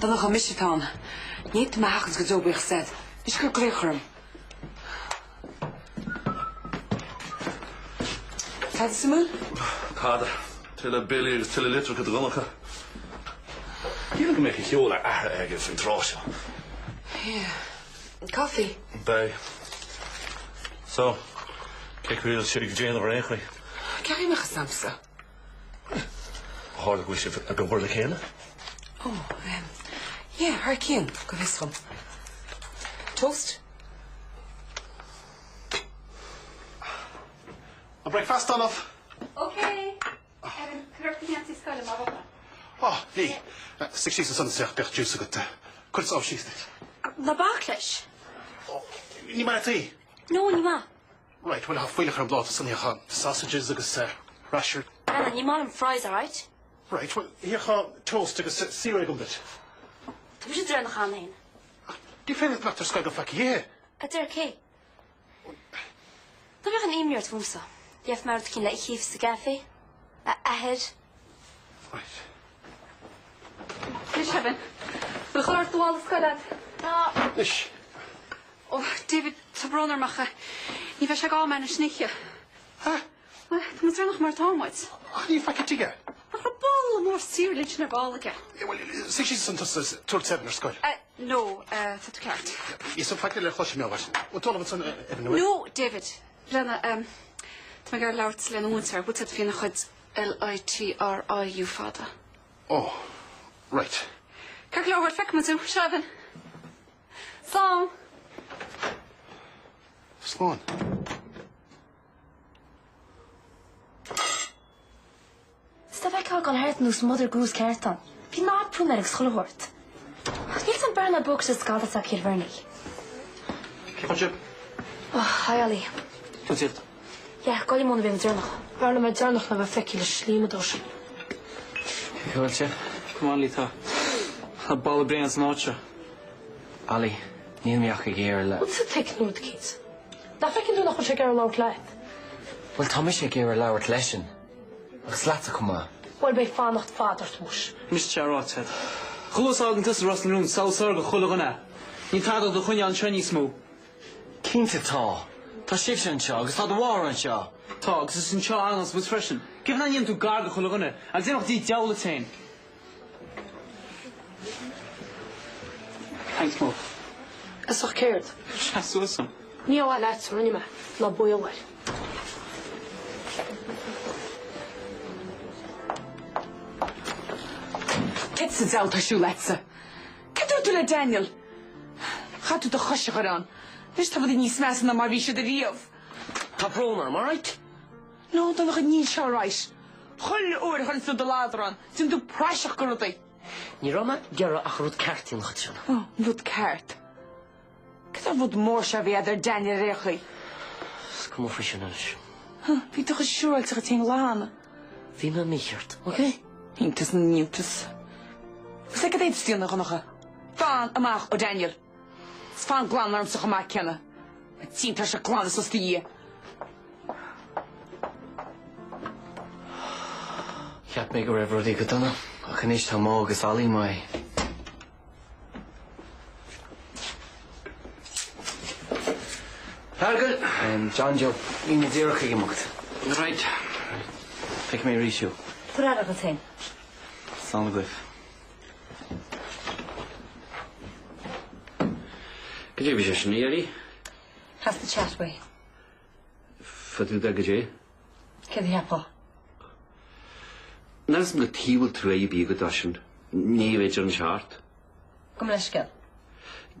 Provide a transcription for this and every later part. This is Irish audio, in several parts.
Dan nog een misje niet magens gezogen gezet. Is geklicheren. Gaat ze me? Kader. Tille billy, tille liter gedronken. Hier mag ik jola ergens in troosje. Ja. Koffie. Bij. Zo. Kijk weer dat ik Jane erin gooi. Krijg je me gesamsen? Hoor ik wist je een behoorlijk hele? Oh, ja, haar kind. Gewist van. Toast? A breakfast on off. Okay. Correcting at this column, I'll Oh, nee. 6 years on the bech juice got kurz aufschießen. Na backlash. Ni maar tea. No, ni ma. Right, well, half wheel from blood son hier sausages agus rasher. Anna, ni ma fries, all right? Right, well, hier gaan toast agus cereal gumbit. Tu moet er nog gaan heen. Die vindt het nog te schijgen vaak hier. Het is oké. Dan weer een e-mail te moesten. Je hebt maar het kind dat geef ze café. Ahead. Right. Nish hebben. We gaan er toe alles gedaan. Nish. Oh, David, te bronner maken. Je was al mijn snikje. Huh? Maar het moet er nog maar Thomas. Ach, die vaak tiga. Maar een bal, maar sierlijk naar balken. Well, 6 years on the toort 7 school. No, het kaart. Je zou vaak de glasje meer was. Wat tolle wat zo'n No, David. Brenna, het mag er laut slen ontzer. Wat het vinden goed LITRIU vader. Oh, right. Kijk, Laura, wat met zo, Shaven. Song. Sloan. Stef ik ook aan het nieuws Mother Goose kertan. Wie maakt toen er school hoort? Niet een bijna boekje schade zak hier vernie. Wat je? Oh, hi Ali. Wat zit? Ja, kan je me weer met nog. Waarom met er nog naar we fekje slimme dos. Wat je? Kom aan, Lita. Dat ballen brengen ze nootje. Ali, niet meer gegeven. Wat is het technoot kids? Dat fekje doen nog een checker loud light. Wel, Thomas je gegeven lauwert lessen. Wat slaat te komen? Wel bij vaanacht vaders moes. Mr. Charlotte het. Geloof al dat Russell Room zal zorgen goede niet hadden de goede aan Chinese smoe. Kind het al. Dat schip zijn chag, staat de war aan chag. Tag, ze zijn chag anders met freshen. Geef dan je toe garde goede. Ik zie nog die jouwle zijn. Thanks, Mo. Is toch keerd? Ja, zo is het. Niet al laat zo niet meer. Na boeien wel. Kijk ze zelf haar schooletje. Kijk doe het Daniel. Gaat u de gastje gaan? Wist dat we die niet smessen naar maar wie ze de rief? Kaproner, maar right? Nou, dan nog niet zo reis. Golle oor gaan ze de later aan. Zijn de prachtig grote. Niroma, Gera achrut kaart in gaat. Oh, wat kaart. Kijk dan wat morsha weer daar Daniel reageert. Kom op, frisjeneus. Wie toch een schooletje gaat heen lanen? Wie me michert, oké? Niet is niet is. Zeg het eens stil nog. Van amaag o Daniel. Van glan naar hem zich gemaakt kennen. Het zien dat ze glan is als die. Ik heb me gerever die gedaan. Ik kan niet helemaal gezali mij. Hargel. John Joe, in het deur gemaakt. Right. Kijk me ratio. Vooruit dat heen. Sound good. Kun je eens snijden? Have the chat way. Wat doe dat je? Ken je pa? Naast de tiel twee biegetaschen. Nee, weet je een hart. Kom eens gel.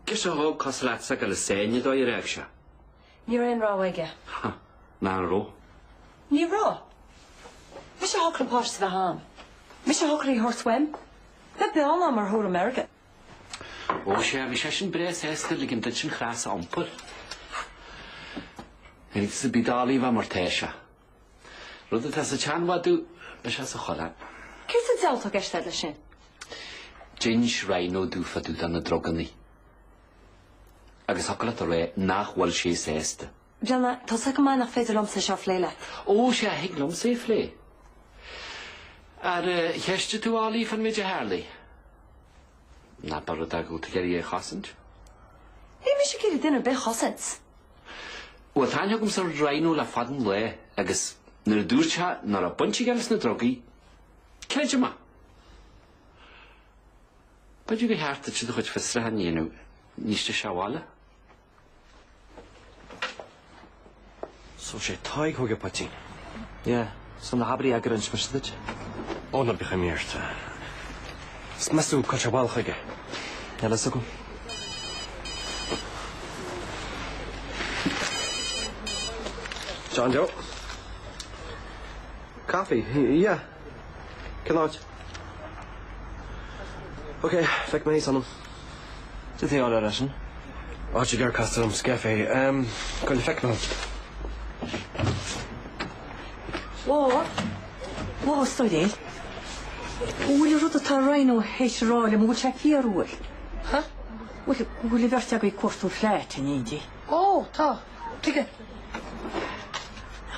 Kies je ook als laatste al zijn dat je reactie. Niet een raw wege. Ha, na een ro. Niet raw. Wist je ook een pas te gaan? Wist je ook een horse swim? Dat ben allemaal maar hoe Amerika. Oh, ja, we zijn breed herstel liggen dat je een gras amper. En het is de bidali van Martesha. Rodet has a chan wat doe, is als een chola. Kies het zelf ook eens stellen zijn. Ginge Rhino doe wat doe dan de drogen. Agus hakkelat er nach wel she zeste. Jana, dat zeg maar nog veel om te schaflelen. Oh, ja, ik lom ze vle. Gestje toe Ali van met je Harley. Na barod a go geri e chasant. Hé mi sé géirí duine be chosint. Wel tan gom sar rhaenw la faden le agus nyr dŵrcha nar a bunch gaels na drogi. Cynnig yma. Byd yw gehart at sydd chwyd ffysra hynny enw nisht y siawala. So sé taig hoge pati. Ja, som na habri agr yn smysdyd. O na bych am iert. Smysdw cwtcha wal chage. Ela sygw. John Joe. Coffee, yeah. Can out. Okay, fek me son. Did they all rashin? Oh, you get custom scafe. Going fek me. Whoa, study. Will you rút a rhino heish ráile mú check here will? Huh? Will you verta go cuartú flat in Indy? Oh, tá. Tige.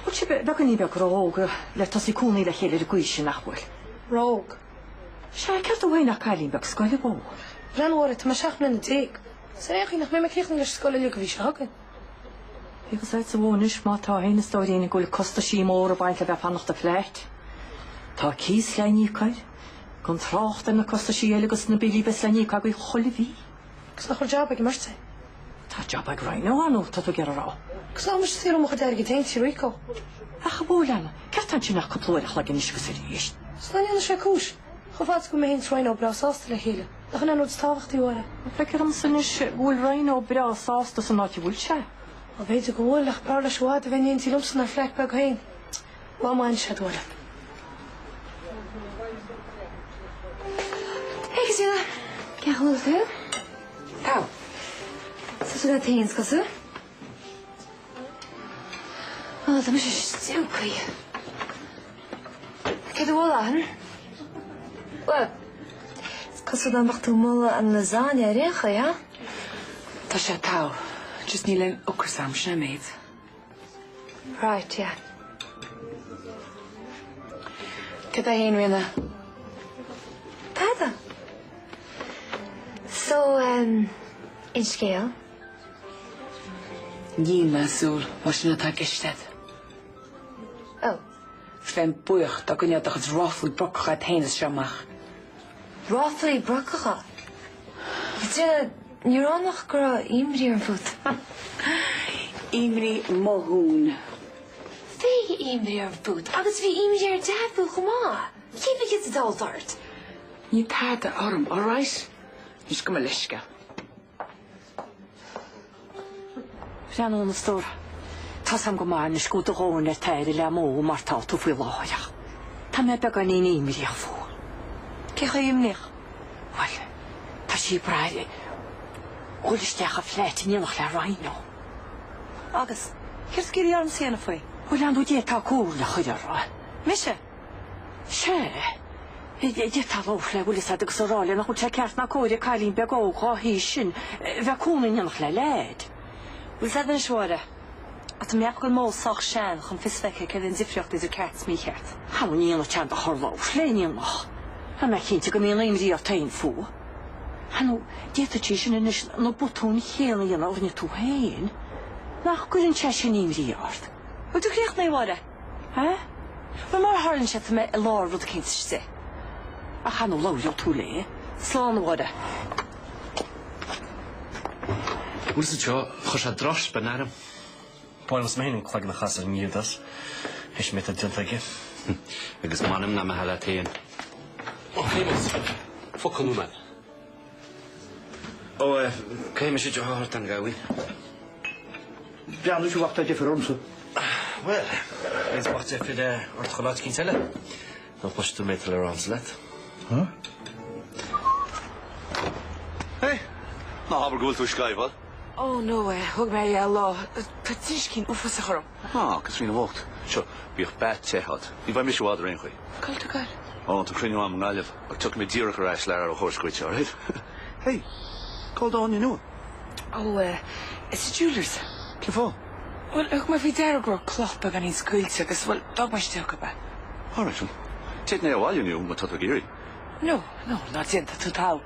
What she be back in Ibak rogue, let us ikuni la hele guish nach will. Rogue. Sha kert away na Kalin back skoile go. Ran oor het mashach na teek. Zeg je nog met me kreeg naar skolle luk wie schaken. Ik zei ze wonish ma ta heen story in gol kosta shi more baint le van nog de flat. Ta kies klein kai. Kontracht en kosta shi elegos na billy beslani ka go kholivi. Ik zag er job ik moest zijn. Ta job ik right no ano ta to get ra. Ik zou moest hier om gedaan gedenkt Rico. Ach bolan. Kertan chi nach koploer khlag nish geserish. Staan je aan de shakush. Gevat kom heen train op blaas as te hele. Dan gaan we het stavig die worden. Lekker om ze nish wil rhino bra saas to sanat je wilcha. Al weet ik gewoon lag Paula Schwad wenn je in die lomse naar Flakberg heen. Mama en schat worden. Hey gezien. Kijk hoe het is. Tau. Zo dat heen skasse. Oh, dat is zo kei. Kijk de wol aan. Wat? Skasse dan mag molle aan lasagne regen, ja? Tá sé tá. Just nílen okrasam sinna méid. Right, yeah. Cad a héin rinne? Tada. So, in scale? Dín mesúl, mar sinna tá gistad. Oh. Fem buach, da gunne ach het raffel brocha héinas seach. Roughly brocacha. It's You're on the girl, Imri or foot. Imri Mohoon. Fee Imri or foot. Agus vi Imri or Dabu, come on. Keep it gets dull dart. Ní tá de orm, all right? Nís go liske. Rhan o'n stor. Tas am go ma'n ysgwyd o gôn er tair le mô mar tal tu fwy loia. Ta me beg o'n un imri a fw. Cech o imnich? Wel, ta si braid. Olistech a flet in ylch le rhaino. Agus, cyrs giri arm sy'n y ffwy? Wel, an dwi ta cŵr na chyd ar rha. Mishe? Se? Ta loch le wylis adag soroli na chwyd cert na cwyd e cael un beg o go hisyn. Fe cwn yn ylch le led. Wel, sad yn siwara. At ym iach gwyd môl soch sian chwn ffysfec e cydyn zifriocht i'r cert smi cert. Hawn ni ylch chan da horloch le ni ylch. A me chynt ag ymlaen imri o tein ffw. Hanno, dieta ti sy'n ynys no bwtwn hel yn ofn y tŵ hen. Nach gwyd yn chesyn i'n riord. Wyt ti'n chiach neu wara? Ha? Mae mor har yn siat me y lor fod y cynt sy'n. A hanno lawr o tŵ le. Slán wara. Wrth y tio, chos a dros benarum. Poen os mae hyn yn clag na chas ar nirdas. Hys met y dynthagi. Agus manum na mahala tein. O, Hemels. Ffwc o'n man. O, cael mi sy'n johor dan gawi. Bian, wyt ti'n wachta Jeff yr ormso? Wel, eens wacht even de ortgeluid kind tellen. Dan pas je toen met de ranslet. Huh? Hey, na haber gwyl tŵ sgai, fod? Oh, no, hwg me i lo. Patys cyn wffas ych orom. Ah, Katrina wacht. Sio, bych bet tehad. Ni fai mis wad ein chwi. Cael dy gair. O, ti'n crynio am ngalif. Ac tuc mi dirach ar eis ler o hors gwyd, all right? Hey, call on you know. Oh, it's a jewelers. Ke fo? Wel, hwg me fi der gro clop ag an i'n sgwylti agos, wel, dog mae stiwg yba. All right, Ted neu o alw ni ma tot o giri. No, na dyn, ta tu tal.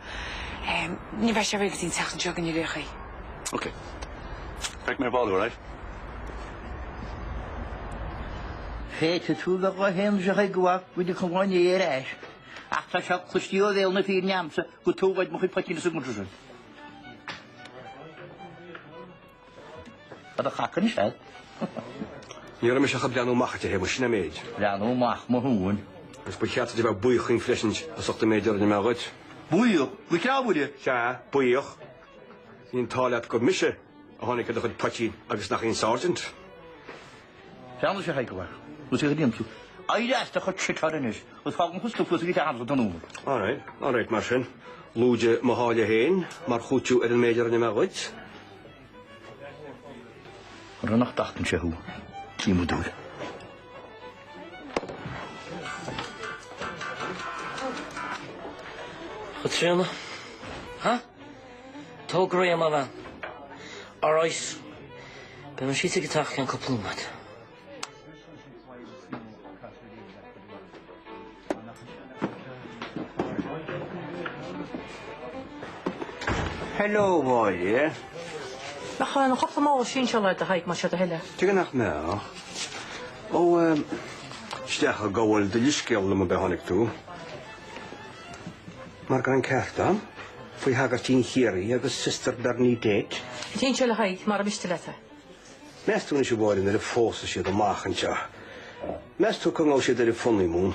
Ní bheith sé bhéh tín teachan seo gan réchaí. Okay. Kijk meer bal, right? Féte tú le go hen se goach bu de chomháin éis. Ach tá se chustío bhéil na fí neamsa go túhaid mo chu patína sa gúnta. Bad a chacan se? Níor me se cha breanú machcha he sinna méid. Breanú mach mo hún. Gus bu cheata de bh buoching fleisint a sochta méidir na meid. Buíoch, bu ceábúide? Se, buoch. Ín táleat go mise a tháinig go chud patí agus nach on sergeant. Seanna se goach. Bú sé díimú. Aideasta chud sitáis, gus fágan chusú fu í an tanú. All right, mar sin. Lúide mo háile héin, mar chuúteú ar an méidir na meid. Ar nach dachtan se hú. Tímú dúil. Katrina, ha? Tóg ré am bhean. Aráis, ben an síte gotach gan coplúmad. Hello, boy, yeah? Nach an chopla má sin se le a haig mar se a heile. Tu nach me ó steach a gáil de lisceil le be tháinig tú. Mar gan ceachta, faoi hagar tín chéirí agus sister Bernie Date. Tín se le haig mar a miste leta. Mes tú is bháin ar a fósa siad a máchan te. Mes tú congá siad ar a funnaí mún.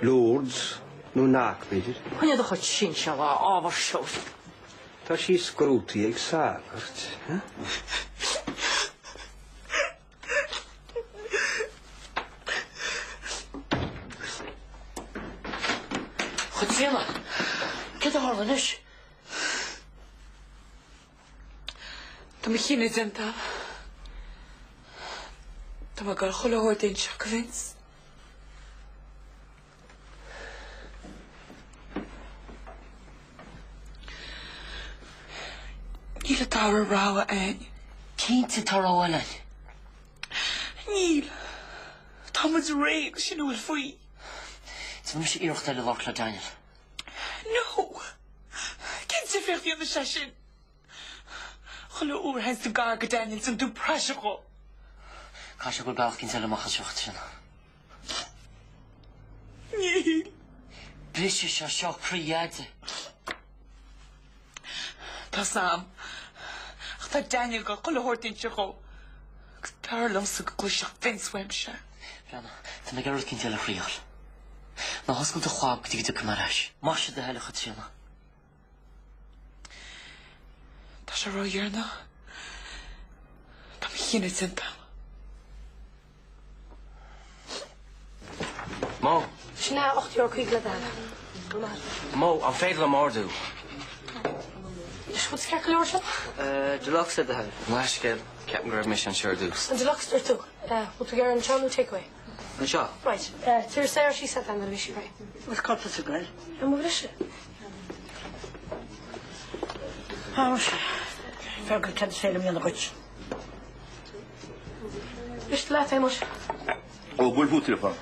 Lourdes, nó nach beidir. Chine a chud sin se le ábhar seo. Tá sí scrútaí ag sagart. Katrina, cad a hálan is? Tá me chinna denta. Tá me gur chola daon seo go bhins. Níl a tára ráha ain. Cínta tarráile. Níl. Tá muid réig sin bhfuil faoi. Tá mu sé iireachta le bhar le Daniel. No. Cén sa fechtaí an se sin? Chola úr hens do gar go Daniel san dú preise go. Cá se go bailach cinnta le machcha seocht sin. Níl. Brise se seo críáide. Tá Sam. Ach tá Daniel go chola daon se go. Gus tarlam sa go gluiseach finsweim se. Brianna, tá me garúd cinnta le chríáil. Na hoscail de chláb go dtí go cumaráis. Má se de heile Katrina. Tá se rá dhearna. Tá me chinna denta. Mo. Sinna 8 uur chuig le dána. Mo, an féidir le mardú. Is goed skerk leor se? De lachsta de heil. Máisce ceapan go raibh mis an seir dús. En de lachst er toe. Moet we gaan een channel takeaway. An seo? Right. Ter Sarah she said and she right. Wat kapte se gail? En moet we Hás. Fergal cad sé mi an goit. Is te laat helemaal. Ó, bhfuil bú telefón.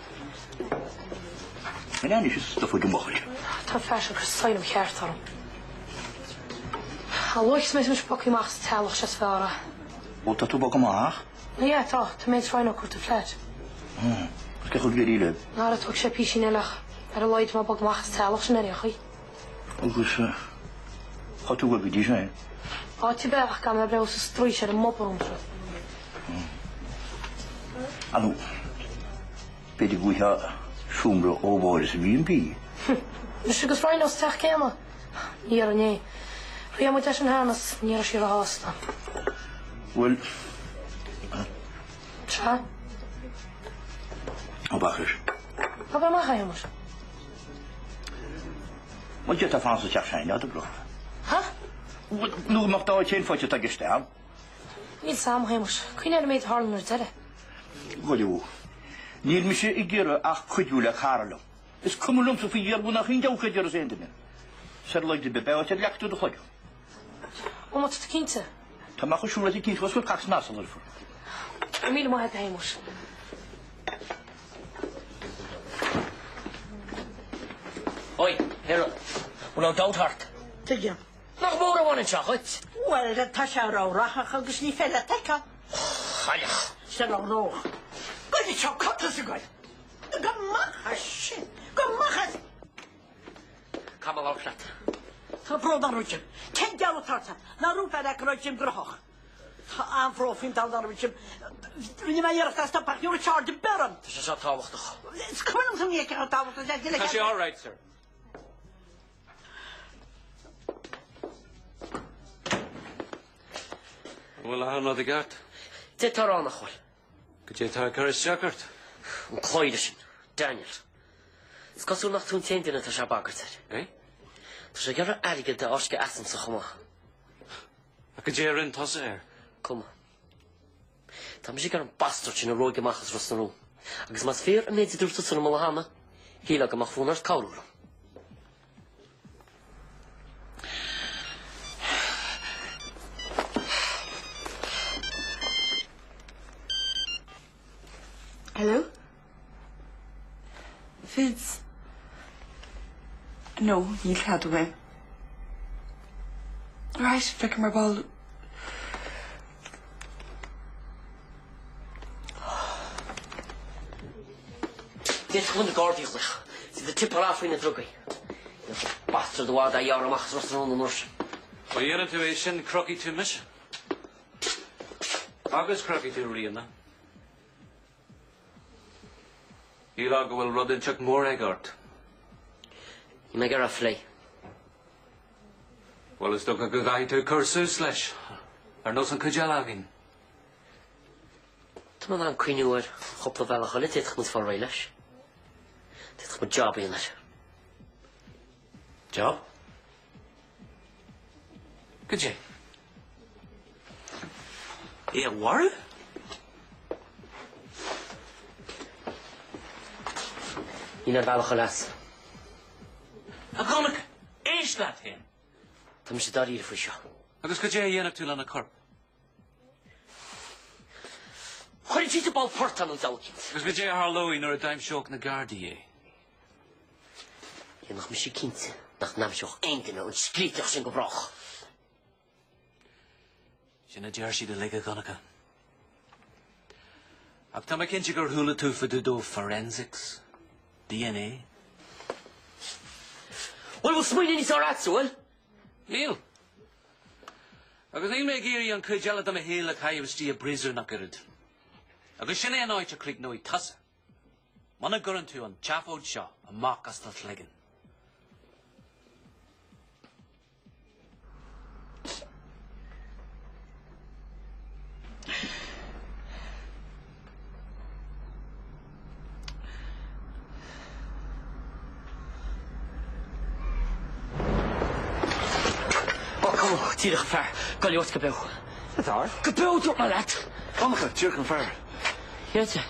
Min is sta fuid mochail. Tá fashion go sailm cheartar. A lois mes mis pokki machs talach se sfara. Ó tá tú bag amach? Ja, tá, te meid fáin okkur te flat. Ske chud geíile. Na dat ook sé pisinelach. Er loid ma bag machs talach sin erchi. Agus cha tú go dí sé? Á ti bech gan bre se stroi sé mopperum se. Anú. Beidir gúthe súmra óbáir sa bhí. Mis gus fáin os teach céma. Ní ar ané. Ria mu an hánas ní ar si a hásta. Bhfuil Tra? ó bachir. Pa be ma chaimmer? Mu je a fása teach sein a bro. Ha? Nú nach dá té fáte a gesteam. Níl sam chaimmer. Cuine er méid harnar dere. Goú. Níl mi sé I ggéire ach chuidúla charlam. Is cumlum sa fi dhéarbú nach chin dechaid ar a séntaine. Ser leid de bebe te lechtú do chuid. O mat te kinte? Tá mach siúla í cins was cach nasal fu. Mí ma het heimmers. Oi, Harold. Bhfuil an dáthart. Tydyn. Nach mór a bhain seachait. Wel, ta se rárach agus ní fell teca. Chaiach. Se rárach. Gwyd i sio cotas y gwaith. Gymachas sin. Gymachas. Camal o'r chlad. Ta brod ar rwysym. Cen diawl o tarta. Na rwbeth ac rwysym grychoch. Ta anfroffin dal ar rwysym. Rwy'n i'n i'r ystaf bach. Yw'r charge yn beron. Ta se tábhacht doch. Sgwyn am sy'n iech ar dawel. Ta se all right, sir. Wel, a hynod I gart. Te tar an achol. Gyd ei tar Cyrus Siagart. Yn coed ysyn. Daniel. Sgoswn nach tŵn tendyn yn ta se bagart er. Eh? Ta se gyda arig yda osga asyn sa chwma. A gyd ei ryn tos Cwma. Ta mi si gyda'n bastard sy'n roi gymachas ros na nhw. Agus mas fyr y medzi drwrs sy'n ymwla hana. Hila gymach ffwnars cawrwr. Hello? Fitz? No, níl cadw we. Right, flicker mar ball. Dit gewoon de gordiach lig. Zit de tip af in de druggie. Bastard de wada jaar machs was rond de nors. Wel, hier naartoe is een krokkie te missen. Agus krokkie te riena. Hier lagen wel rodden Chuck Moregard. Je mag er aflei. Wel, is toch een gegai te cursus slash. Nos een kajalagin. Toen man aan queenuur, goppel wel gelet dit moet van reiles. Dit moet job in het. Job? Good je? Ja, waar? Je naar wel gelas. Dan kan ik eerst laten heen. Dan moet je daar hier voor jou. Dus kun jij hier naartoe aan de korp? Gooi je de bal port aan ons elkind. Dus kun jij Harlow naar het duimshoek naar Gardier? Je nog misschien kind. Dat nam je ook enkele en skrietig zijn gebroch. Je naar Jersey de liggen ganneke. Heb dan een kindje gur hula toe voor de door forensics? DNA? Wel, we smijden niet zo raad, zo, wel? Neil. Agus níl mé géirí an chuideala am a héla chaimh tí a brisú nach gurad. Agus sinna an áit a clíc nóid tasa. Mana gurran tú an teafóid seo amach as tá legan. Tira gevaar. Kan je wat gebeuren? Het daar? Gebeuren door mijn lad. Anneke, tjurk en ver. Jeetje.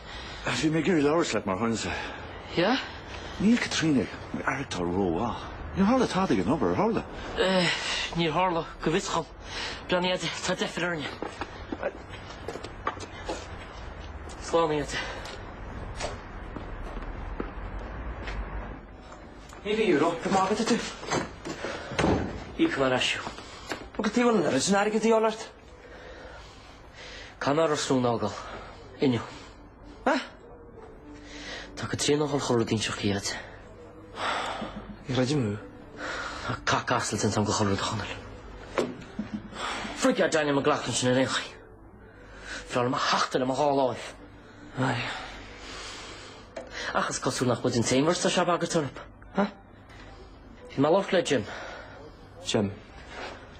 Als je me Gary Lowers let maar horen ze. Ja? Niet Katrine, maar Arthur Roa. Je houdt het hartig en over, houden. Niet Harlo, gewit gaan. Dan niet, het gaat even erin. Slaan niet. €1, gemaakt het toe. Ik maar als je. Ook het heel naar, is naar ik het heel hard. Kan er zo'n algal. In jou. Huh? Dat het nogal groot gegeven. Ik raad je moe. Kakastel zijn zo'n groot handel. Frik jij Daniel McLaughlin in een ring. Vooral maar hachten hem al af. Nee. Ach, het kost nog wat in zijn worst als je bakken turp. Huh? Je mal afgeleid, Jim. Jim.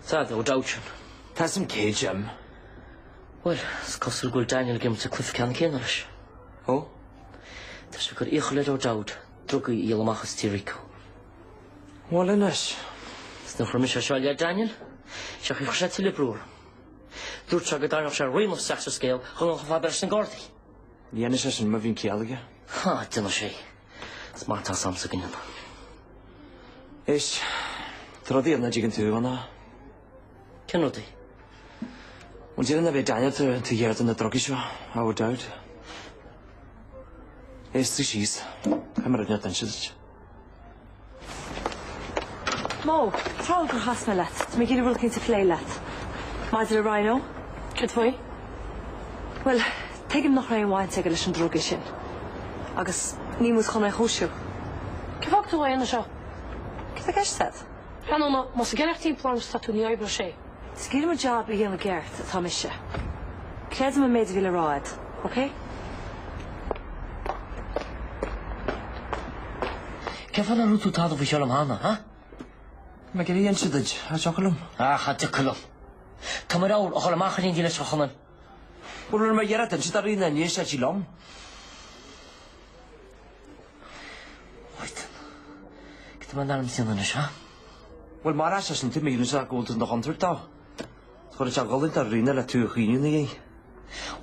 Zat, o doodje. Dat is een kei, Jim. Wel, het kost er goed Daniel gem te kwif kan kenners. Oh? Dat is weer geleid o dood. Druk je helemaal hysterico. Wel in is. Is nog voor mij zo jij Daniel? Zeg je gezet til je broer. Doet zo gedaan op zijn rim of sexual scale, gewoon nog wat best een gordy. Die ene is een moving kielge. Ha, het is nog zij. Smart als Samsung. Is. Trodi aan dat je kunt doen, Anna. Ken je die? Want je dan bij Daniel te jaren in de trokjes zo, hou het uit. Is het precies. Ga maar het niet aan zitten. Mo, try gur hasna let. Tá mé gí bhfuil cinnta lé let. Más le rhino? Cid faoi? Well, teigim nach raon bhaint ag leis an droga sin. Agus ní mús chuna chúisiú. Cefag tú bhain seo? Cid a gceistad? Hanna, mas a gceirtí plán statú ní oibbre sé. Sgéir mar job i dhéana gceart a tá mise. Cléad am méid bhí le ráid, ok? Cefag na rútú tád bhí seolam hána, ha? Me gur íon siad a chocolum. Ha colum. Tá mar áil a chola machchan íon díle chochaman. Bwrw'n mae gyrraedd yn sydd ar un enni eisiau ti lom. Oed. Gyda ma'n arm sy'n yna, ha? Wel, mae'r asas yn tymig yn sy'n agwyd yn dochontr da. Chwarae ti'n golyd ar un ala tŵch un yn ei.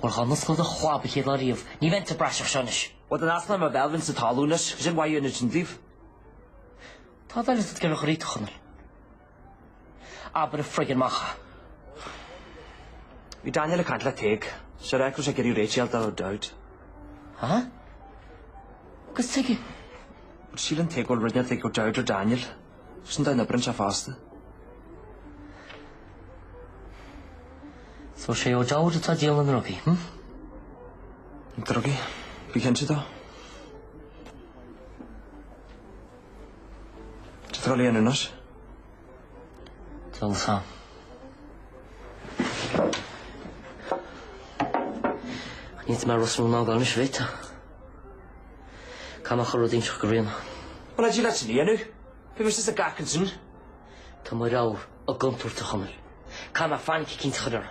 Wel, chan ysgol dy chwab i chyd rif. Ni fent y brasach sionys. Wel, yn asna mae fel fynd sy'n talwnes. Fy'n wai yn y tyndif. Ta ddal ysgol gyrwch yr eithach yna. Aber y ffrigan macha. Mi Daniel y cantla teg. Sy'r egros a gyrru Rachel dal o dawd. Ha? Gys tegi? Wyr sy'n teg o'r rydniad teg o dawd o Daniel. Sy'n da'n ybryn sa ffasta. So sé o dawd o ta diel yn rogi, hm? Yn drogi. Fi cyn sydd o. Ti'n troli yn ynos? Diolch sam. Niet maar was zo'n nagal niet weten. Kan maar gewoon ding schrijven. Wel, had je dat niet nu? Wie was het gaken zijn? Dan moet je ook een kantoor te gaan. Kan maar van je kind gedaan.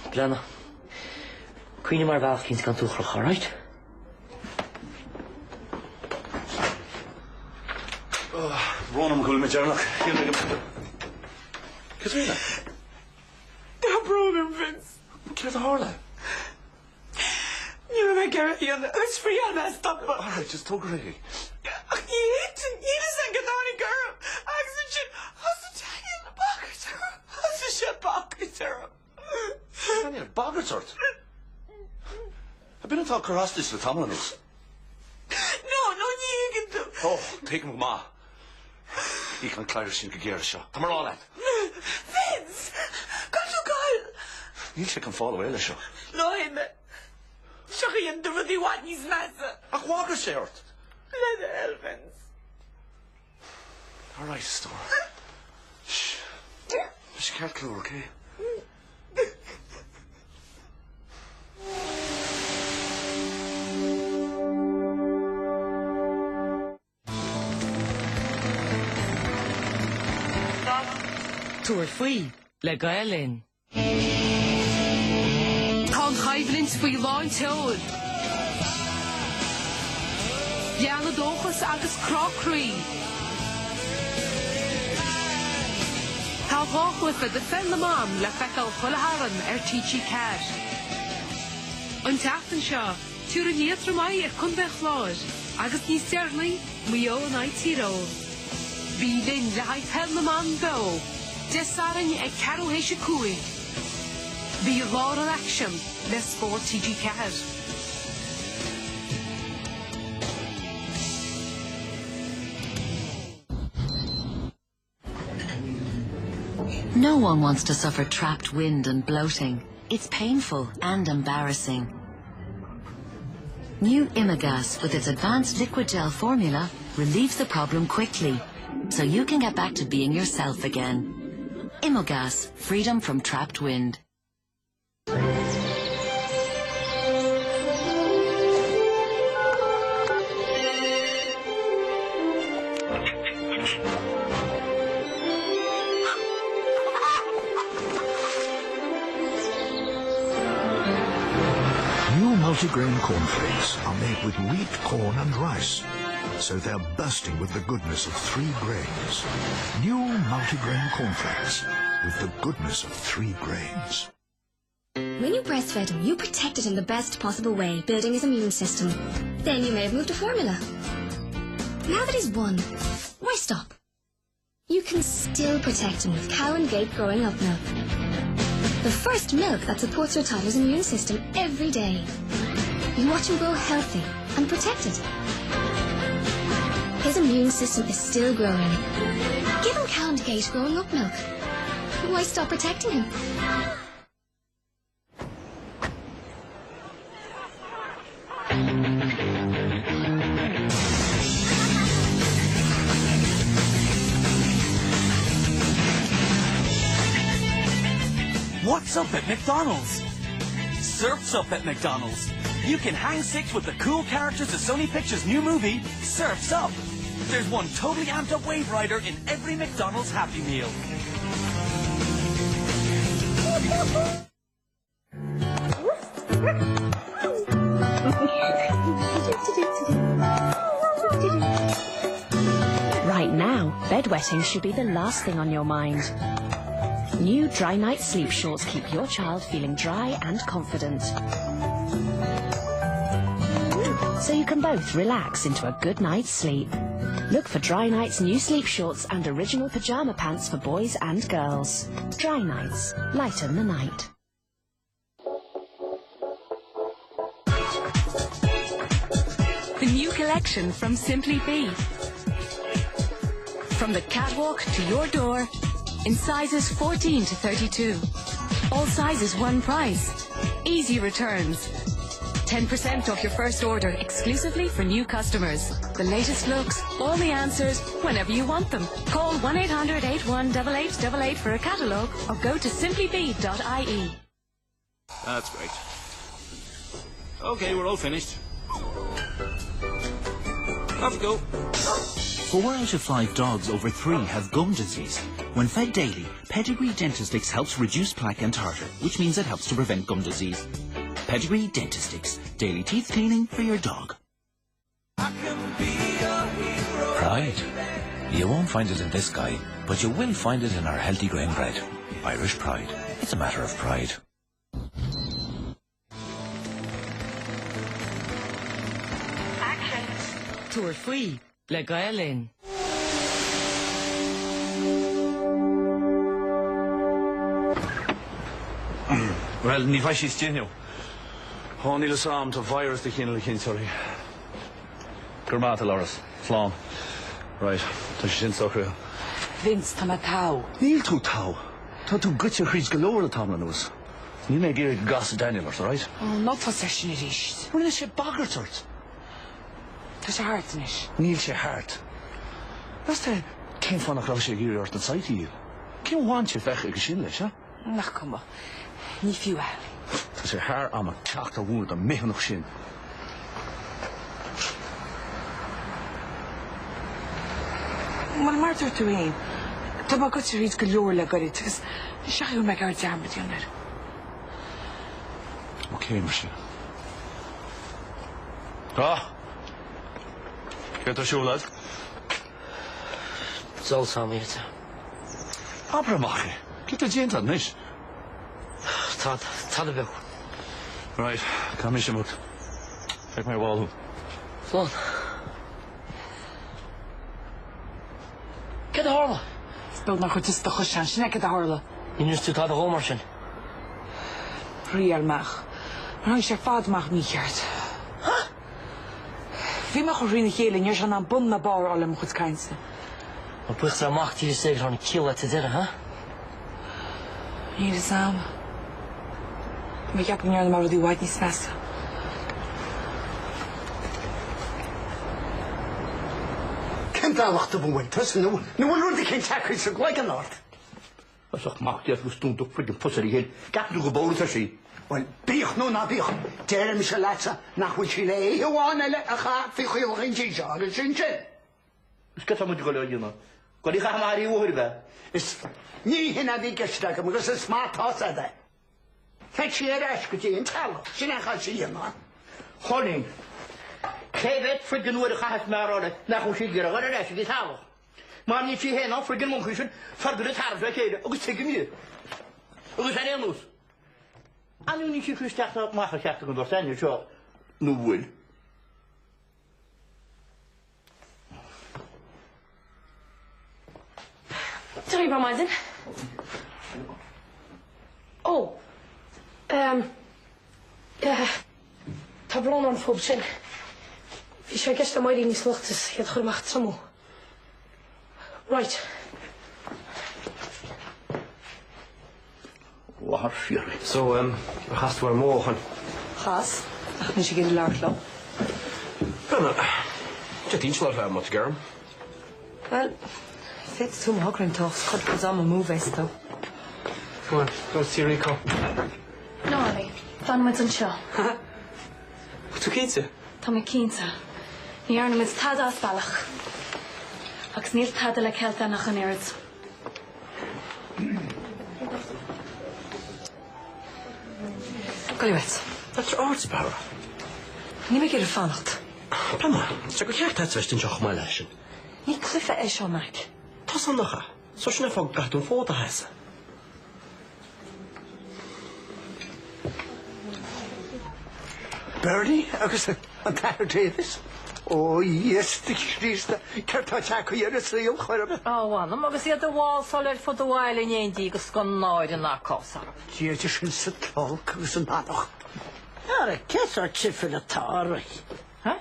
Glenna, kun je maar wel kind kantoor gaan, right? Ronham cool met jou nog. Katrina. Daar broer Vince. Kijk de Harley. Nu ben ik er hier. Het is voor jou dat stap. Alright, just talk ready. Je is een gedane girl. Oxygen. Als het in de bakker. Als het je bakker. Daniel, baggert. Heb je het al karastis de tamelanis? No, niet ik het. Oh, take hem ma. Ik kan klaar zien gegeven. Kom maar al uit. Vince, kan je gaan? Niet kan vallen wel eens. Nee, me. Zeg je dat die wat niet smetten? Ach, wakker shirt. Let the elephants. All right, store. Shh. Just can't cool, okay? Túair faoi le gaelin. Tá chaimhlinn faoi láin teoid. Deanna dóchas agus crocraí. Tá bháchlifa de fin na mám le feicáil chulaharan TG Cash. An teachtan seo, túr a níotra mai chun bheith láir, agus ní steirling mio an aitíró. Bhí linn le haid hen na mám beo. Desarin e carol heisha cui. Be law of action. Let's sport TG Cash. No one wants to suffer trapped wind and bloating. It's painful and embarrassing. New Imagas with its advanced liquid gel formula relieves the problem quickly, so you can get back to being yourself again. Imogas, freedom from trapped wind. New multigrain cornflakes are made with wheat, corn and rice, so they're bursting with the goodness of 3 grains. New multigrain cornflakes with the goodness of 3 grains. When you breastfed him, you protected him the best possible way, building his immune system. Then you may have moved to formula. Now that he's won, why stop? You can still protect him with Cow and Gape Growing Up Milk. The first milk that supports your toddler's immune system every day. You watch him grow healthy and protected. His immune system is still growing. Give him Calendgate growing up milk. Why stop protecting him? What's up at McDonald's? Surf's up at McDonald's. You can hang six with the cool characters of Sony Pictures' new movie, Surf's Up. There's one totally amped up wave rider in every McDonald's Happy Meal. Right now, bedwetting should be the last thing on your mind. New Dry Night Sleep Shorts keep your child feeling dry and confident. So you can both relax into a good night's sleep. Look for Dry Night's new sleep shorts and original pyjama pants for boys and girls. Dry Nights, lighten the night. The new collection from Simply Be. From the catwalk to your door, in sizes 14 to 32. All sizes one price. Easy returns. 10% off your first order exclusively for new customers. The latest looks, all the answers, whenever you want them. Call 1-800-818888 for a catalogue or go to simplybe.ie. That's great. Okay, we're all finished. Off you go. 4 out of 5 dogs over 3 have gum disease. When fed daily, Pedigree Dentistix helps reduce plaque and tartar, which means it helps to prevent gum disease. Pedigree Dentistix, daily teeth cleaning for your dog. Pride. You won't find it in this guy, but you will find it in our healthy grain bread. Irish pride. It's a matter of pride. Túair faoi le Gaelin. Well, ní bhaith sí stinnew. Tháinig le sam tá virus de chinál cinseoirí. Gur mata Loras, flán. Right, tá sé sin socrú. Vince, tá ma tau. Níl tú tau. Tá tú gutse chrís galóir le tamla nuas. Ní mé géir gas Daniel, right? Oh, not tá sé sin a ríist. Bhuiine sé bagartart. Tá sé hart inis. Níl sé hart. Basta cén fannach rah sé géir ort an saitiíl. Cén bhain sé fecha go sin leis, ha? Nach cuma. Ní fiú eil. Tá sé haar am a teach a bhúna a méhanach sin. Mal martar tú éin. Tá má gut ríd go leor le gorí, tugus seaú me gar dearmad dionar. Ok, mar sin. Ah! Get a siúlad? Zol samíte. Abramache. Get a géntad, nis? Tá a bheith. Right, come is mút. Fek my wall. Flán. Get a harla. Spil nach chut is do chusan, sinna get a harla. Níos tú tá a hómar sin. Rialmach. Rhaid sé fadmach mí cheart. Bhí me chu rina chéile níor an an bun na bar ala mo chud cainsa. An bucht ar amach tí sé an cíla te dire, ha? Níl sam. Me ceap an nearna mar rudí waid níos nesa. Cyn dalach dy bwyn, tys nhw. Nhw'n rwy'n cyn tacw sy'n gwaith yn ord. Os o'ch mach diolch gwrs dwi'n dwpwyd yn pwysau i hyn. Gap nhw'n gwybod ta si. Wel, bych nhw na bych. Derem eisiau leta. Nach wyt ti'n ei hywan ele a cha fi chwilch yn jísio ag yn sy'n sy'n. Ys gyda mwyd gwylio yna. Gwyd i'ch amar i wwyr fe. Ys ni hynna di gysdag am gys y smart os yda. Fe ti er esgyd i'n talo. Sy'n eich al si yma. Chonin. Cefet ffrigyn wyr eich ahas mar o'r nach wyt ti'n gyro. Gwyd yr esgyd i talo. Ma'n ni ti heno ffrigyn mwyn chwysyn. Ffargyd y tarf fe ceir. Ogys tegyn ni. Ogys yn enws. A nu ni ti chwystach na mach a siach yn gwrs enw sio. Nw wyl. Sorry about mine then. Oh. Tá blón an fób sin. Bhí sé gist am maidí níos luchtas head churmacht samú. Right. War fury. So, hast du morgen? Chas, ach ní sé gin láirló. Brenna, je tien slaat aan moet germ. Well, fits tú hagrin tocht chud go am mú vesto. Come on, go see Rico. No, Ali. Fan muid an seo. Tu cínte? Tá mé cínta. Ní arna muid tad as bailach. Agus níl tad le celta nach an éirid. Goliwet. That's your arts power. Ní mé gur a fannacht. Brenna, so go ceart het wist in joch my leishin. Ní cliffe é seo meic. Tá san nacha, so sinna fog gatún fóta heisa. Bernie, agus an Tyler Davis. Oh, yes, the Christa. Certa chaco i'r ysriol chwarae. Oh, wan, agus iad y wal solir fod y wael yn ein di gos gon noed yn na cosa. Dia ti sy'n sy'n tlolc agus yn anoch. Ara, ces o'r tiffin y tarwy. Ha?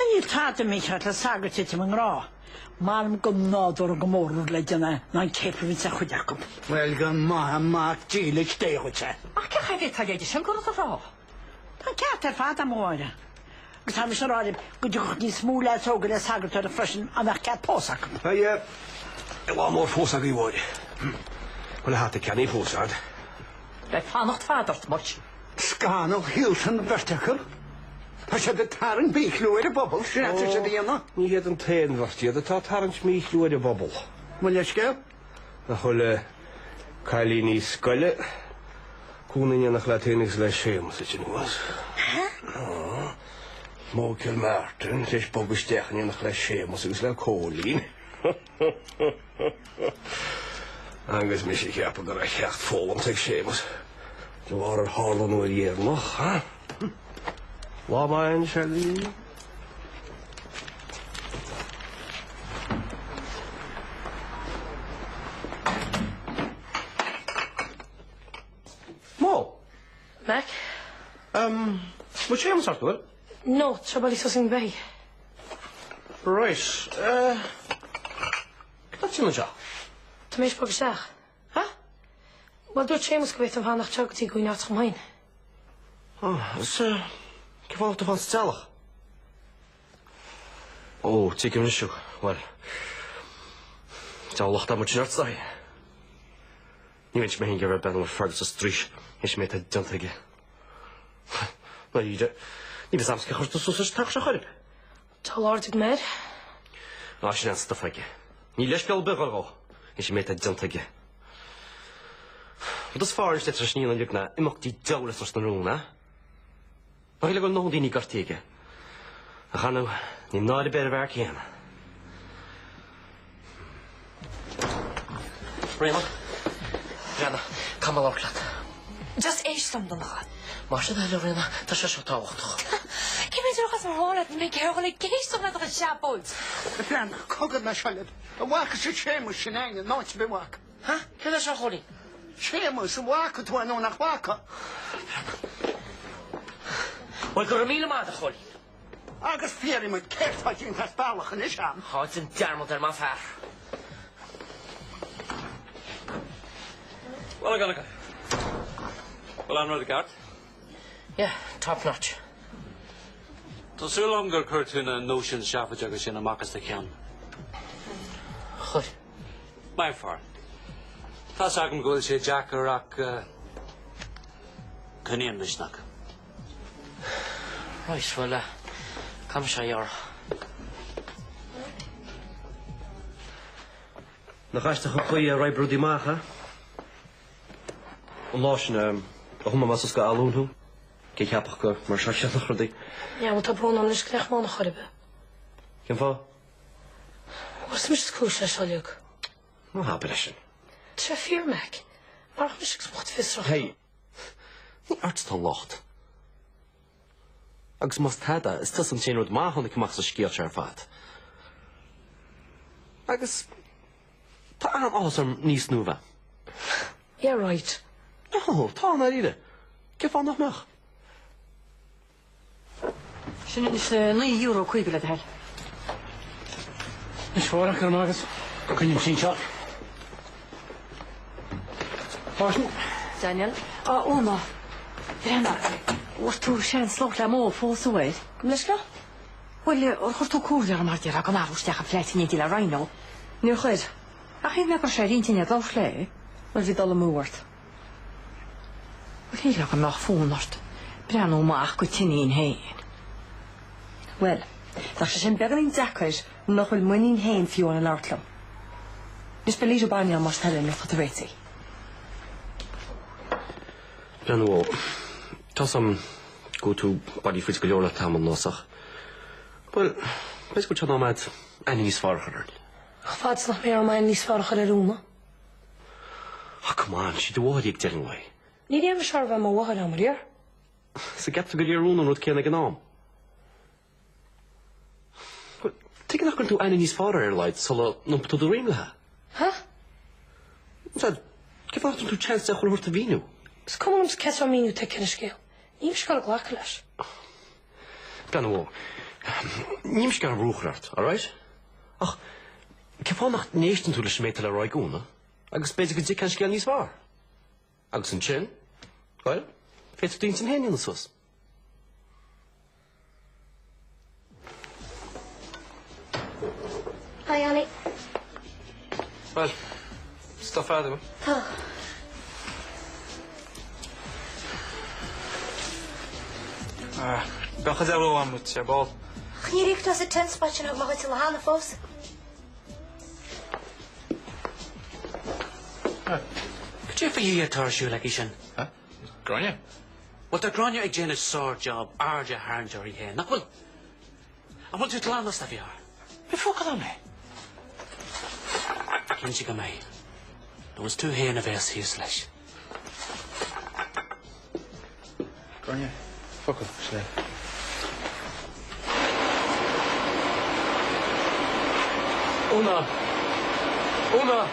Yn i'r tad y mi chael y sagr ti ti'n myngra. Marm gymnod o'r gymorwr le dyna, na'n cepi fi'n sa'ch wedi acw. Wel, gan ma gilig deg o te. Ac eich hefyd ta leid sy'n gwrdd o fro? Ta'n ceat ar ffad am oer. Gys am eisiau rhaid, gwydwch ni smwle so gyda sagr to'r ffrysyn am eich ceat posac. Hei, yw am o'r fosag i fod. Wel, hat y canu fosag. Rai ffannocht ffadort, moch. Sganol Hilton vertical. Pa siad y taryn bych lwyr y bobl, sy'n eto sydd i yno. Ni hyd yn ten fyrti, ydy ta taryn smich lwyr y bobl. Wel, ysgael? Na chwle, cael i ni sgole. Cwnen yn eich latinics le siem, sydd yn was. Ha? Mokel Martin, sy'n bobl stech yn eich le siem, sydd yn le colin. Angus mis ik heb er echt vol om te schemers. Ze waren halen nooit hier nog, hè? Wat mijn Shelly? Mo. Mac? Moet je hem start hoor? No, trouble is something bay. Right. Dat is een job. Tá mééis bo seach. Ha? Wel dúirt sémas go bhéit am hánach tegadtí go nach gomain. Geval te van stellig. Oh, tik hem nisho. Wel. Zal lacht dat moet je nart zijn. Ni wens me heen gewer ben om verder te stries. Is met het dantige. Maar je ni bezamsk ge hoort so tak so khol. Tá láirdig mer. Als je net stafake. Ni lespel begel. Is met het dantige. Wat is voor is dit zo snel en lukna. Imok die dole so snel, hè? Maar ik wil nog die niet karteken. We gaan nu niet naar de bergwerk heen. Raymond, Rena, kom maar opklaat. Just éis stom dan gaat. Maar ze daar Rena, dat is zo touw toch? Ik heb er ook eens maar horen, mijn kerel, ik geest toch net een schaapot. Plan, kogel na shalet. Waak is het schemus shenang, nooit bewak. Ha? Keda zo goli. Schemus, waak het wel nog waak. Wel gormile maar de goli. Agus fieri met kerst wat je in het spallig en is aan. Houdt een dermel der maar ver. Wel, ik ga. Wel, aan de kaart. Ja, top notch. Tá sú longer curtúna notion seafa agus sin amachchas de cean. Chud. Mai far. Tá agam goil sé Jackar ach caníon lisnach. Right, well, come sé yor. Na gaiste go goeie rijbrood die maag, hè? Onlaaschen, homa was ska alun toe. Kijk heb ik maar schakje nog gedaan. Ja, want dat bron anders krijg man nog hebben. Geen val. Wat is mis koers zal ik? Nou, haperessen. Tre vier Mac. Waarom is ik mocht visser? Hey. Die arts te lacht. Agus must hada, is dat een chain wat maar ik mag zo skeert ervaart. Agus ta aan alles niet snoeven. Yeah, right. No, ta naar ieder. Ik heb nog nog. Sin is €9 chuig le hel. Is fórach ar mágus chun sin seo. Fásin? Daniel. Oma. Brenna. O'r tú sian slwch le mô ffos oed. Gymlysgo? Wel, o'r chwrtw cwrdd ar y mardir ag o'n arwys diach a fflet ni di la rhaino. Ni'r chwyd? A chi'n meddwl siarad un ti'n edrych lle? Wel fi dol y mwart. Wel, hi lag am o'ch ffôn ort. Brenna o mach gwy ti'n un hen. Wel, ddech sy'n began i'n dacwyr noch wel mwyn i'n hen ffion yn artlwm. Nes belis o barni am os telyn o'ch o reti. Brenna o, tas am go to body fwyd gylio'r tam yn nosach. Wel, beth gwyd siarad am ad enni sfarch ar yrn? Fad nog meer om mij niet zwaar gaan doen. Oh, come on, she do what you did anyway. Niet even sharp aan mijn wagen, meneer. Ze get to gylio'r rún wat ken ik aan. Tegen nog toe enni sfarch ar light, zal nog to de ring ha. Huh? Zad, geef af en toe chance dat gewoon te winnen. Dus kom ons kes van mij nu te kennen scheel. Niet schal glakkeles. Brenna o, niet meer roegracht, alright? Ach. Ik heb al nog neerst natuurlijk mee te la roi goona. Agus bezig het kan schel niet zwaar. Agus een chin. Wel, vet ding zijn heen in de sos. Hi, Annie. Wel, stop verder, man. Oh. Bach is er aan moet, ja, bal. Geen richt als het tenspatje nog mag het te halen, vos. Could you feel your torture like ishin? Huh? Grania? What the grania ag Jenna's sword job, arja harnjari here. Not well. I want you to land us that you are. Before can I me? Kinshi ka mai. There was two here in a verse here slash. Grania? Fuck off, slave. Una! Una!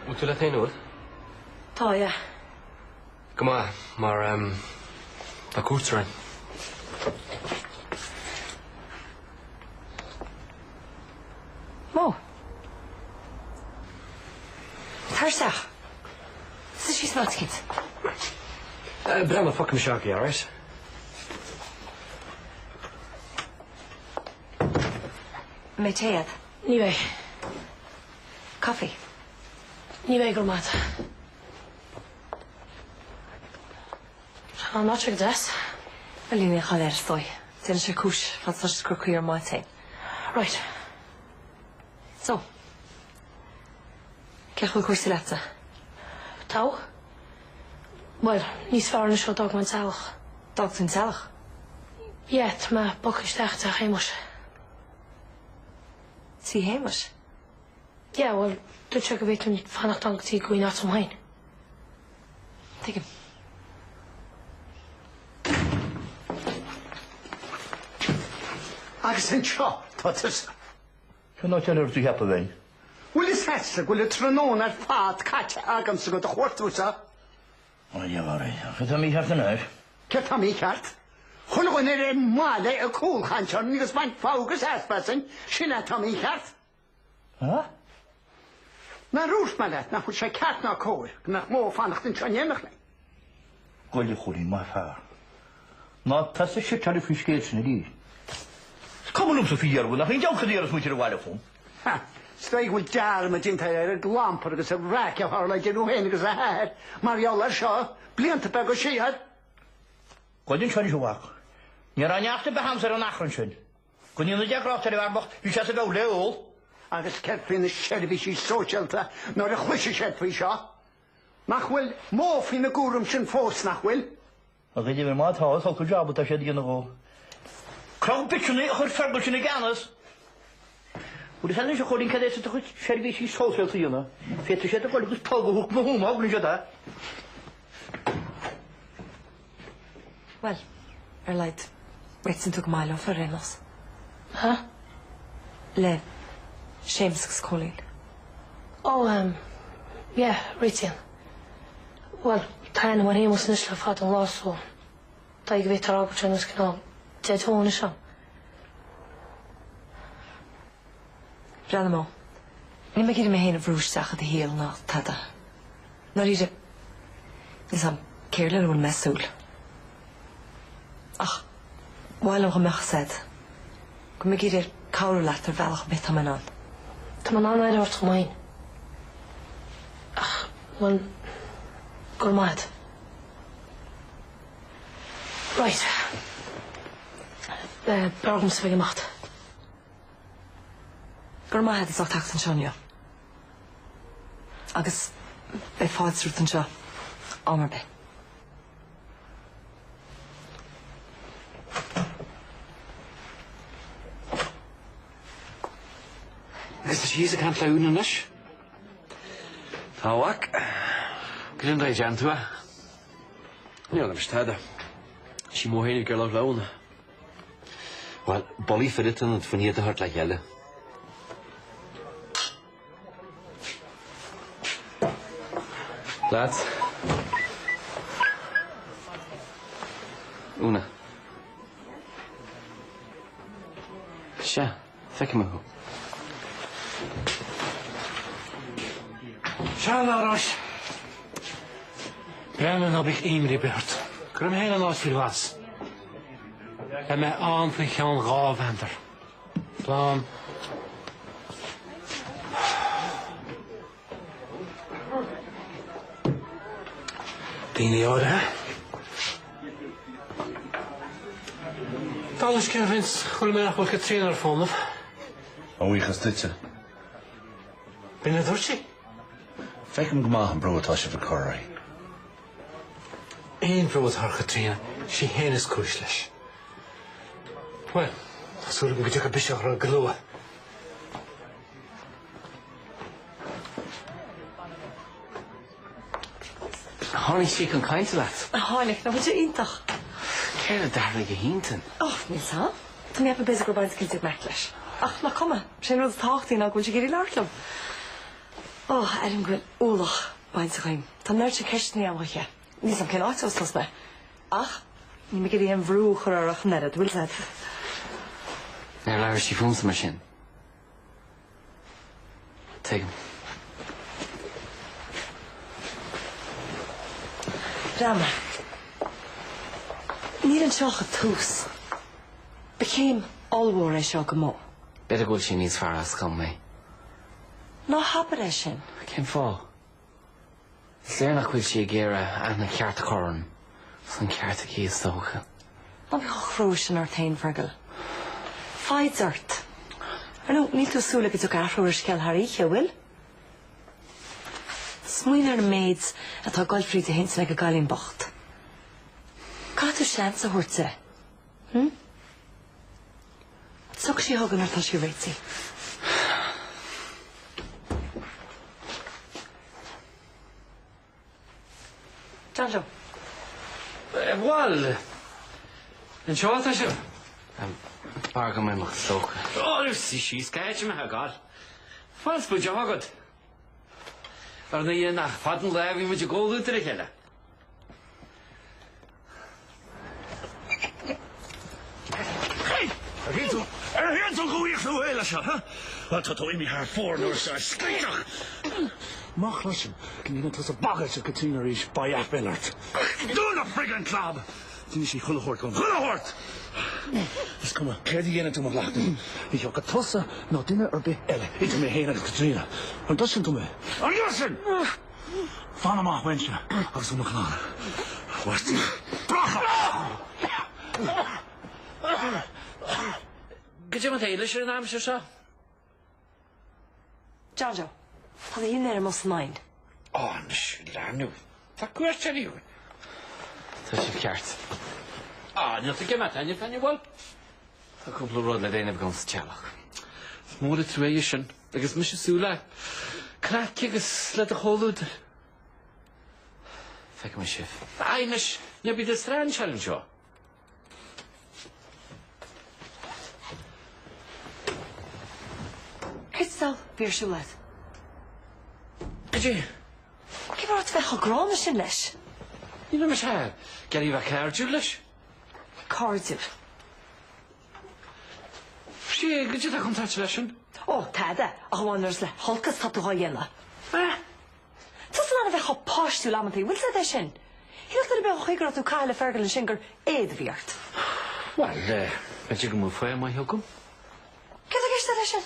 Moet u dat heen hoor? Tá, ja. Kom maar, dat koert erin. Mo. Tarsach. Is she smart kind? Brenna fucking sharky, alright? Met tead. Niet wij. Koffie. Niet wij, grootmaat. Gaan we check this? Wel, je gaat er stoi. Ten is er koers, wat was het krokuur maat zijn. Right. Zo. Kijk hoe koers te laten. Touw? Wel, niet zwaar in zo'n dag met zelf. Dag in zelf? Ja, het maar bakjes echt zeg hemels. Zie hemels? Ja, wel, dat je weet niet vannacht dan zie ik hoe je nacht omheen. Tik hem. Agus yn sio, Totus. Ti'n oed yn yw'r heb y fein? Wel, is hesig, wel, y trynôn ar ffad cat agam sy'n gwrdd y chwartw sa. O, ie, fawr ei. Chyta mi hart yn ef? Cyta mi hart? Hwn o'n yr ymwale y cwl chansion, ni gys ma'n ffawgus esbasyn, sy'n eto mi hart. Ha? Na rwrs malet, na hwyd siai cat na cwyr, na mo ffannach dyn sion iemach ni. Gweli chwli, ma ffar. Na, tas y shit ar y ffrisgeil sy'n ydi. Kom on så fyra år. Jag kan göra så mycket det var för. Ha. Steg väl där med din där lampor och så räck jag har lite nog en så här. Marjalla så blir inte på gå ske. Går din sjön så vak. Ni ran jag inte beham så den nachrun schön. Kun ni inte gråta det var bara. Vi ska se då lol. Agus kerfin service social ta. När det skjuts skett för så. Nachwel mo finna gurum sin fos nachwel. Och det är mat ha så kunde jag bota sig igen. Crown bitchni och förbulchni ganas. Och det händer ju själv inte det så att service i social till ju. För det sätter folk på huk med hon och nu där. Well, light. Ritsen tog mile för renos. Huh? Le. Shamesks skolil. Oh, yeah, Ritsen. Well, Tá na mar hémas níos le fad an lású. Tá ag bhétar ábhartúnas gná de tóna seo. Branamo, ní me gur me héana bhrúisteach a híal ná tada. Ná ríide, is am céirle rún mesúl. Ach, bháil go meach said. Go me gur cáú leat ar bhealach bit am an. Tá man an éidir orta main. Ach, man... gur maid. Right. Bragam sa bheith gemacht. Gur maid is ach tacht an seonio. Agus be fáid srút an seo. Amar be. Agus tá síos a cant le úna leis? Tá whac. Grin da jan tú a? Níl am stada. Sí mó hénig gur le leuna. Wel, bolí fyritan yn ffyniad a hart le helle. Lads. Una. Sja, fek me ho. Sian aros. Brennan heb ik Imri beurt. Krum hele naast viel was. En mijn aanvlieg gaan raventer. Plan. Tien jaar, hè? Alles Kevins, goedemiddag, wat ik het trainer vond. Oh, je gaat stitchen. Ben je dortje? Fek hem gemaakt een broodtasje voor Corrie. Eén brood haar getrainen, she heen is kuisles. Wel, dat zou ik een beetje gebisje gaan geloven. Honey, she kan kaint laat. Honey, nou wat je intach. Kenne daar weer gehinten. Och, niet zo. Toen heb ik bezig op een skillet mekles. Ach, maar kom maar. Zijn we het tacht in, dan kun je geen laartlom. Oh, Adam gwyn oorlog, bain sy gwein. Tam nerd sy'n kerst ni am gwych. Nis am ken autos tas me. Ach, ni me gyda yn frwch ar arach nerad, wyl sad. Nee, laat eens die voels maar zien. Take hem. Rama. Niet een sjoch het toes. Became all war en sjoch mo. Beter goed je niet zwaar als kan mee. No happer is sin. Cyn ffo. Sléir nach chuil si géire ana ceart choran. San ceart a cíos tócha. No bhí chrúis sin ar tain fergal. Fáid ort. Anú, ní tú súla go tú garhrúir sceil haríche, wil? Smuoin ar maids atá Goldfried a hinsan ag a galín bocht. Cá tú seans a hurtse? Sog sí hogan ar tá sí réití. Jojo. Wel, yn siarad asio. Barg am ymwch stoch. O, si sgaid yma hagad. Wel, sbwyd o hagad. Ar na un ach fadn lef i mynd i gol ydr eich hela. Er heen zo'n goeie gehoel, ha? Wat had hij me haar voor, nou zo schietach. Mag lassen, kan je net als een baggetje Katrina is bij afbellert. Doe de friggin' club! Die is die gullehoort komen. Gullehoort! Dus kom maar, krijg die ene toe mag lachen. Ik heb het tossen, nou dinner erbij elle. Ik doe me heen naar Katrina. En dat zijn toen me. Arjussen! Van hem af, mensen. Als we nog gaan. Wacht. Gyd yw'n heile sy'n am sy'n sa? Jojo. Had hij er mos mind. O, nes lanw. Ta gwers ar yw. Ta sy'n ceart. O, ni'n ti gymat, ni'n fan i wel. Ta cwbl o rod le dein efo gons tialach. Môr y trwy eisiau, agos mysio sŵla. Crac agos le dy cholwyd. Fec yma sif. Ai, nes, ni'n bydd y stran challenge o. Crystal, byr siwled. Ydy? Gyda o'r tfech o gron ys yn leis. Ní me sé, geí bheith cairú leis? Cardú. Sí, go dtí a contact leis sin? Ó, táda, a bhhainars le holcas tá tú hahéile. Tás an bheith cho páistú lamantaí, bhfuil sé sin? Hiach ar bheith chuigur tú cáile fergal an singur éad bhíart. Well, ben si go mú foioi mai hiogum? Cé a gist lei sin?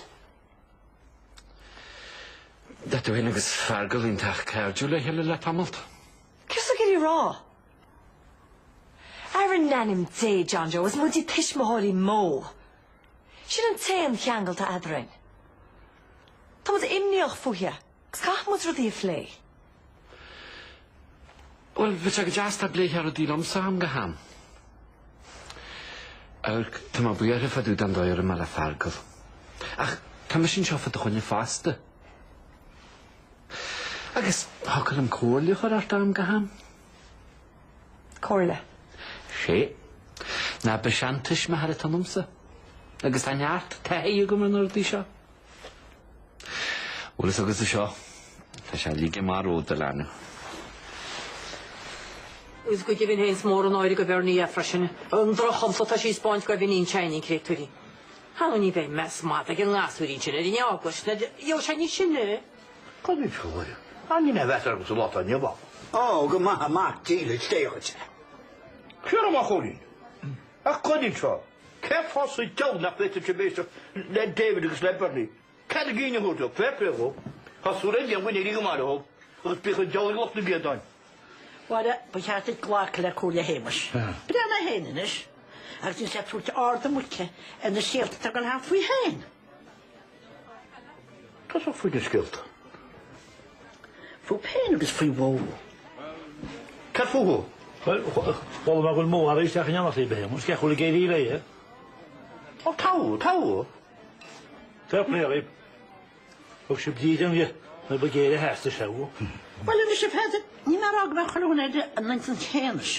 Dat tú hin agus fergal ín teach cairú le heile le tamalt. Cés a gurí rá? Ar an nanim dé, John Joe, is múdí pismaháí mó. Sin an té an cheangal tá adrain. Tá mud imníoch fuhia, gus cach mud rudí a phlé. Wel, fyt ag jasta ble ar o dílam sam gaham. Tá má bwyar y ffadw dan ddoi'r yma le fargal. Ach, tá ma sy'n sioffa dy chwynnu ffasta. Agus, hocal am cwrliwch ar ardam gaham? Cwrle? Si. Na besiantish ma har y tanwmsa. Agus ta'n iart, tei yw gymryd o'r di sio. Wylus agus y sio. Tá sé líge mar ó de lenne. Is go gibin hens mór an áide go bhar freisin. An drocham so tá sí spáint go bhín Chinese créúí. Há ní bheith mes má ag an lásúí sinna í águs na jo se ní sinne. Chodí chuir. An ní bhetar go lá an nebá. Ó, go maithe amach díle stéochaite. Cuir amach choín. Ach chodí seo. Ce fása deag nach bheite te béiste le David agus le Bernie. Ce a gíine húta, peprego. Hasú réidir an bhaine rígo mar ó, agus bícha deag loch na bíadáin. Wada, ba cheart ag glach le cúla héimas. Brena héinis. Ag dyn sef fwrt orda mwtce, yn y sielt ag an haf fwy hén. Tás o fwy na sgilt? Fwy pen agus fwy wow. Cer fwy hw? Wel, mae gwyn mw ar eich ach yn anach i be, mwys gech hwyl i geir i rei, e? O, taw. Ter pleri. Ook sy'n byd yn fi, mae bod geir i hest y sew. Wel, yn y sef hedd, ni'n arog fe chwlwn edrych yn lent yn chenis.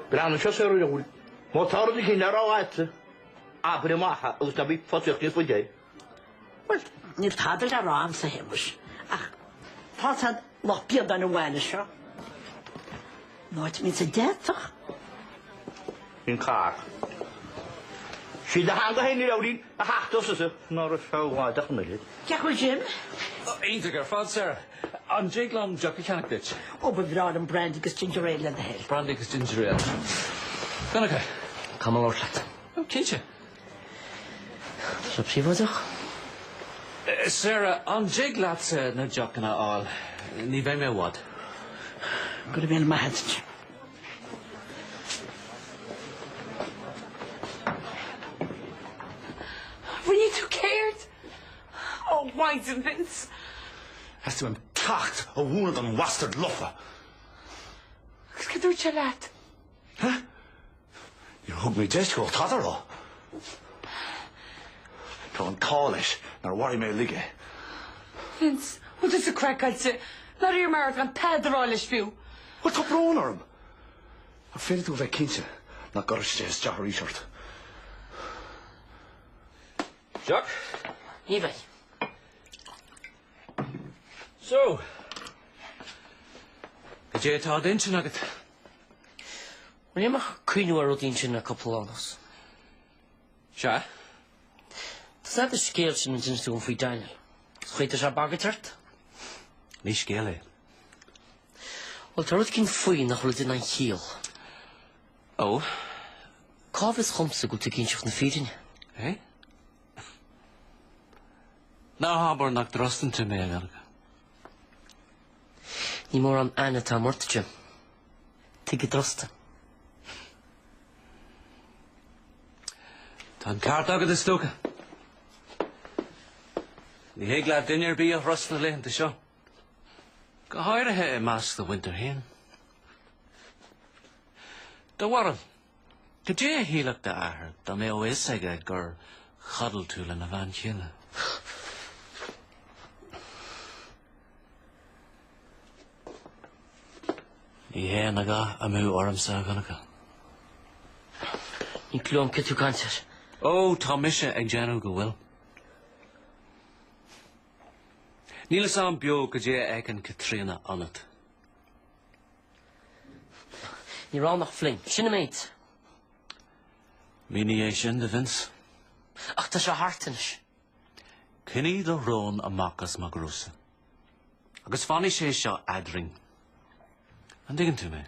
Bran yn sios erwyr hwyl. Mo tawr yn cyn ar o at. A bydd y macha, ys na byd ffotiwch ni'n fwydau. Wel, ni'n tadl ar ram sa hemus. Ach, fatad lopiad yn y wen isio. Noet mi'n sy'n dedach. Yn car. Sydd y hanga hyn i'r awdyn, a hachtos ysaf. Nor y llaw wadach yn ylid. Diolch yn Jim. Eintig ar fad, Sarah. An Jiglam Jockey Canic Ditch. O, bydd rhaid yn brandy gys ginger ale yn ddehyl. Brandy gys ginger ale. Gan oce? Come on, Lord. O, cynse. So psi fodwch? Sarah, an Jiglat na Jock yna all. Ni fe me wad. Gwyd i'n mahad. Were you too cared? Oh, why did Vince? Has to him tacht a wound on wastard luffa. Sgadwr ti lad? Huh? You're hug me just go tather o. Don't call it, nor worry me lige. Vince, what is the crack I'd say? Not your marriage and pedder all this view. What's up wrong with him? I feel to have kinse, not got a stairs jar Richard. Jack? Ife. So, gydje ta dyn sy'n agad? Wel, ni'n mach cwynw ar o dyn sy'n a cwpl onos. Sia? Tys nad y sgel sy'n mynd sy'n stwyn ffwy Daniel. Chweith ys a bagatart? Ni sgel e. Wel, ta roedd cyn ffwy na chwlyd yna'n chil. O? Cofys chomsa gwyt y cyn siwch na ffyrin. Eh? Na habar nag drostan te me agad. Ni mor an Anna ta mortje. Tig drosta. Tan cart agad y stoka. Ni heg laf dinner bi a rostna lehen te sio. Go haire he e mas the winter hen. Da waran. Gydje hilag da ahar, da me o isega gur chadl tŵl yn y fan chile. Ni hen aga a mw oram sa ganaga. Ni clwm cytw cancer. O, ta misha ag jano go will. Níl sam bio gydje ag an Katrina anat. Ní rá nach fling. Sinna méid. Mini é sin de Vince. Ach, tá se hartanis. Cinní do rón amachchas má grúsa. Agus fanní sé seo adring. An digan tú mé.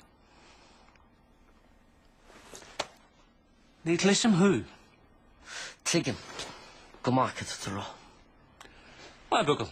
Ní tlisim hú. Tigin. Go mácha tá rá. Má bugam.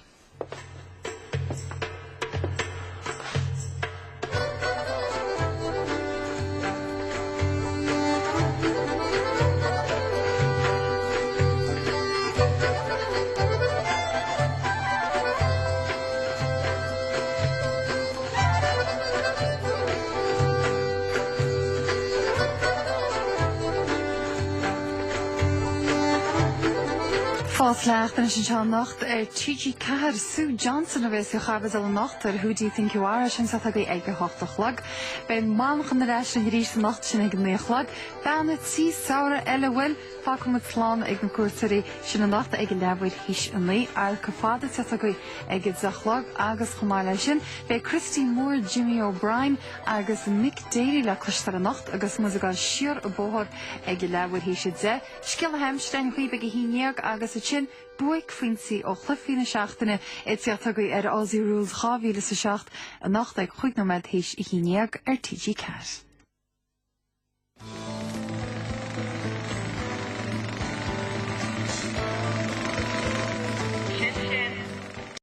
Fáslach ben sin seán nacht TG Cahar Sue Johnson a bheits chabas a nacht who do you think you are sin sa go ag hochtach lag ben mánchan na reis an rís nacht sin ag néchlag ben it sí saure elewil fa kom het slán ag na cuasaí sin an nacht ag lefuid hís an lí ar go fada sa go ag zachlog agus chomáile sin be Christine Moore, Jimmy O'Brien agus Nick Daly le clustar a nacht agus mu gal siar a bóhar ag lefuid hís ze skill hemstein chuí be híneag agus sin buig finsi ó chlufiína seachtainna éteachta go ar Aussie Rules chavíle sa seacht a nacht ag chuig nóid hís I híneag ar TG Cat.